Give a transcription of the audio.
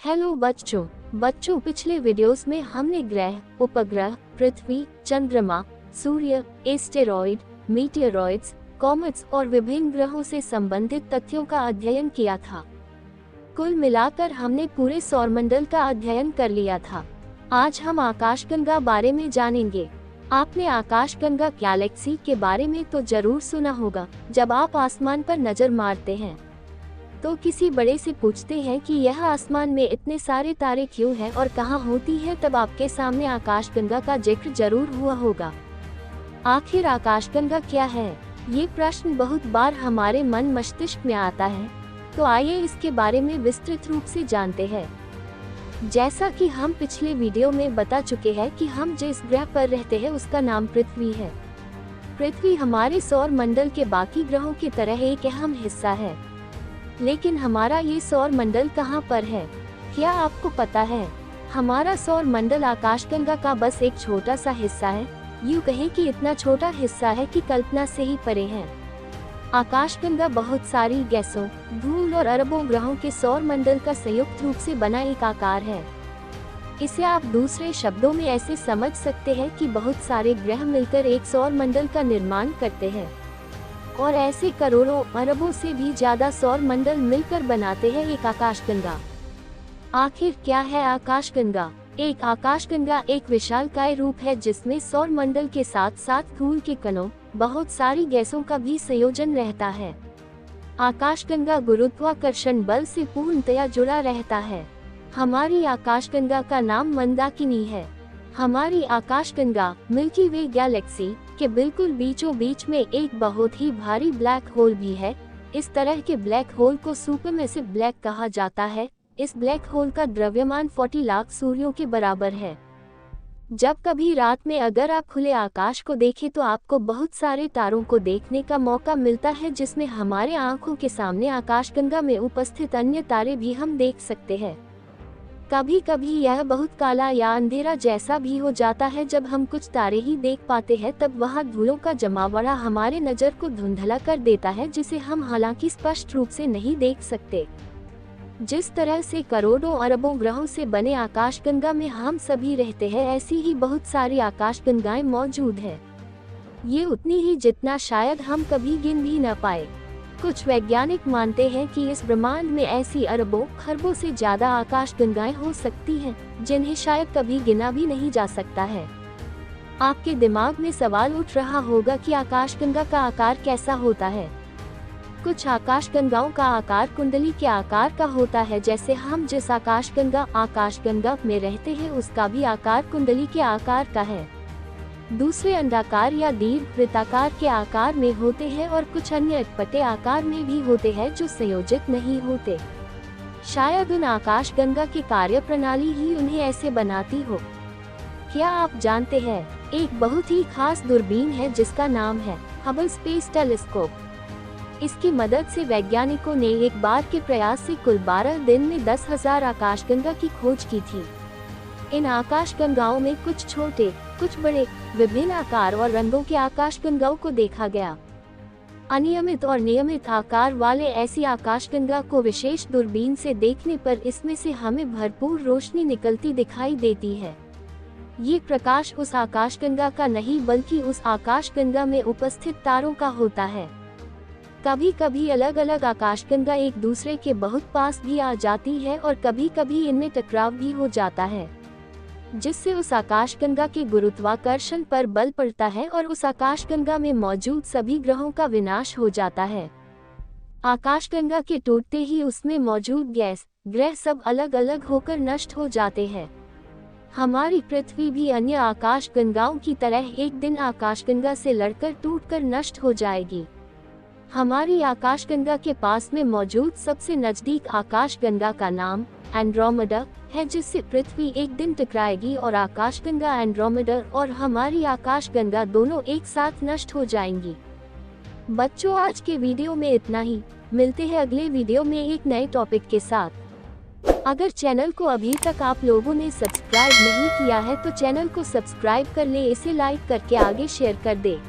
Hello बच्चों पिछले videos में हमने ग्रह, उपग्रह, पृथ्वी, चंद्रमा, सूर्य, एस्टेरॉइड, मीटियोरॉइड्स, कॉमेट्स और विभिन्न ग्रहों से संबंधित तथ्यों का अध्ययन किया था। कुल मिलाकर हमने पूरे सौरमंडल का अध्ययन कर लिया था। आज हम आकाशगंगा बारे में जानेंगे। आपने आकाशगंगा गैलेक्सी के बारे में तो जरूर सुना होगा। जब आप आसमान पर नजर मारते हैं तो किसी बड़े से पूछते हैं कि यह आसमान में इतने सारे तारे क्यों हैं और कहाँ होती है, तब आपके सामने आकाशगंगा का जिक्र जरूर हुआ होगा। आखिर आकाशगंगा क्या है? ये प्रश्न बहुत बार हमारे मन मस्तिष्क में आता है, तो आइए इसके बारे में विस्तृत रूप से जानते हैं। जैसा कि हम पिछले वीडियो में बता चुके हैं कि हम जिस ग्रह पर रहते हैं उसका नाम पृथ्वी है। पृथ्वी हमारे सौर मंडल के बाकी ग्रहों की तरह एक अहम हिस्सा है। लेकिन हमारा ये सौर मंडल कहाँ पर है, क्या आपको पता है? हमारा सौर मंडल आकाशगंगा का बस एक छोटा सा हिस्सा है। यूँ कहें कि इतना छोटा हिस्सा है कि कल्पना से ही परे है। आकाशगंगा बहुत सारी गैसों, धूल और अरबों ग्रहों के सौर मंडल का संयुक्त रूप से बना एक आकार है। इसे आप दूसरे शब्दों में ऐसे समझ सकते हैं कि बहुत सारे ग्रह मिलकर एक सौर मंडल का निर्माण करते हैं, और ऐसे करोड़ों अरबों से भी ज्यादा सौर मंडल मिलकर बनाते हैं एक आकाशगंगा। आखिर क्या है आकाशगंगा? एक आकाशगंगा एक विशालकाय रूप है जिसमें सौर मंडल के साथ साथ धूल के कणों, बहुत सारी गैसों का भी संयोजन रहता है। आकाशगंगा गुरुत्वाकर्षण बल से पूर्णतया जुड़ा रहता है। हमारी आकाशगंगा का नाम मंदाकिनी है। हमारी आकाशगंगा मिल्की वे गैलेक्सी के बिल्कुल बीचों बीच में एक बहुत ही भारी ब्लैक होल भी है। इस तरह के ब्लैक होल को सुपरमैसिव ब्लैक कहा जाता है। इस ब्लैक होल का द्रव्यमान 40 लाख सूर्यों के बराबर है। जब कभी रात में अगर आप खुले आकाश को देखें तो आपको बहुत सारे तारों को देखने का मौका मिलता है, जिसमें हमारे आंखों के सामने आकाशगंगा में उपस्थित अन्य तारे भी हम देख सकते हैं। कभी कभी यह बहुत काला या अंधेरा जैसा भी हो जाता है। जब हम कुछ तारे ही देख पाते हैं तब वहाँ धूलों का जमावड़ा हमारे नज़र को धुंधला कर देता है, जिसे हम हालांकि स्पष्ट रूप से नहीं देख सकते। जिस तरह से करोड़ों अरबों ग्रहों से बने आकाशगंगा में हम सभी रहते हैं, ऐसी ही बहुत सारी आकाशगंगाएं मौजूद है। ये उतनी ही जितना शायद हम कभी गिन भी न पाए। कुछ वैज्ञानिक मानते हैं कि इस ब्रह्मांड में ऐसी अरबों खरबों से ज्यादा आकाशगंगाएं हो सकती हैं, जिन्हें शायद कभी गिना भी नहीं जा सकता है। आपके दिमाग में सवाल उठ रहा होगा कि आकाशगंगा का आकार कैसा होता है। कुछ आकाशगंगाओं का आकार कुंडली के आकार का होता है। जैसे हम जिस आकाशगंगा में रहते हैं उसका भी आकार कुंडली के आकार का है। दूसरे अंडाकार या दीर्घवृत्ताकार के आकार में होते हैं, और कुछ अन्य अटपटे आकार में भी होते हैं जो संयोजित नहीं होते। शायद उन आकाशगंगा की कार्यप्रणाली ही उन्हें ऐसे बनाती हो। क्या आप जानते हैं, एक बहुत ही खास दूरबीन है जिसका नाम है हबल स्पेस टेलीस्कोप। इसकी मदद से वैज्ञानिकों ने एक बार के प्रयास से कुल 12 दिन में 10,000 आकाशगंगा की खोज की थी। इन आकाशगंगाओं में कुछ छोटे, कुछ बड़े, विभिन्न आकार और रंगों के आकाशगंगाओं को देखा गया। अनियमित और नियमित आकार वाले ऐसी आकाशगंगा को विशेष दूरबीन से देखने पर इसमें से हमें भरपूर रोशनी निकलती दिखाई देती है। ये प्रकाश उस आकाशगंगा का नहीं बल्कि उस आकाशगंगा में उपस्थित तारों का होता है। कभी कभी अलग अलग आकाशगंगा एक दूसरे के बहुत पास भी आ जाती है, और कभी कभी इनमें टकराव भी हो जाता है, जिससे उस आकाशगंगा के गुरुत्वाकर्षण पर बल पड़ता है और उस आकाशगंगा में मौजूद सभी ग्रहों का विनाश हो जाता है। आकाशगंगा के टूटते ही उसमें मौजूद गैस, ग्रह सब अलग अलग होकर नष्ट हो जाते हैं। हमारी पृथ्वी भी अन्य आकाशगंगाओं की तरह एक दिन आकाशगंगा से लड़कर टूटकर नष्ट हो जाएगी। हमारी आकाशगंगा के पास में मौजूद सबसे नजदीक आकाशगंगा का नाम एंड्रोमेडा है, जिससे पृथ्वी एक दिन टकराएगी और आकाशगंगा एंड्रोमेडा और हमारी आकाशगंगा दोनों एक साथ नष्ट हो जाएंगी। बच्चों, आज के वीडियो में इतना ही। मिलते हैं अगले वीडियो में एक नए टॉपिक के साथ। अगर चैनल को अभी तक आप लोगों ने सब्सक्राइब नहीं किया है तो चैनल को सब्सक्राइब कर ले, इसे लाइक करके आगे शेयर कर दे।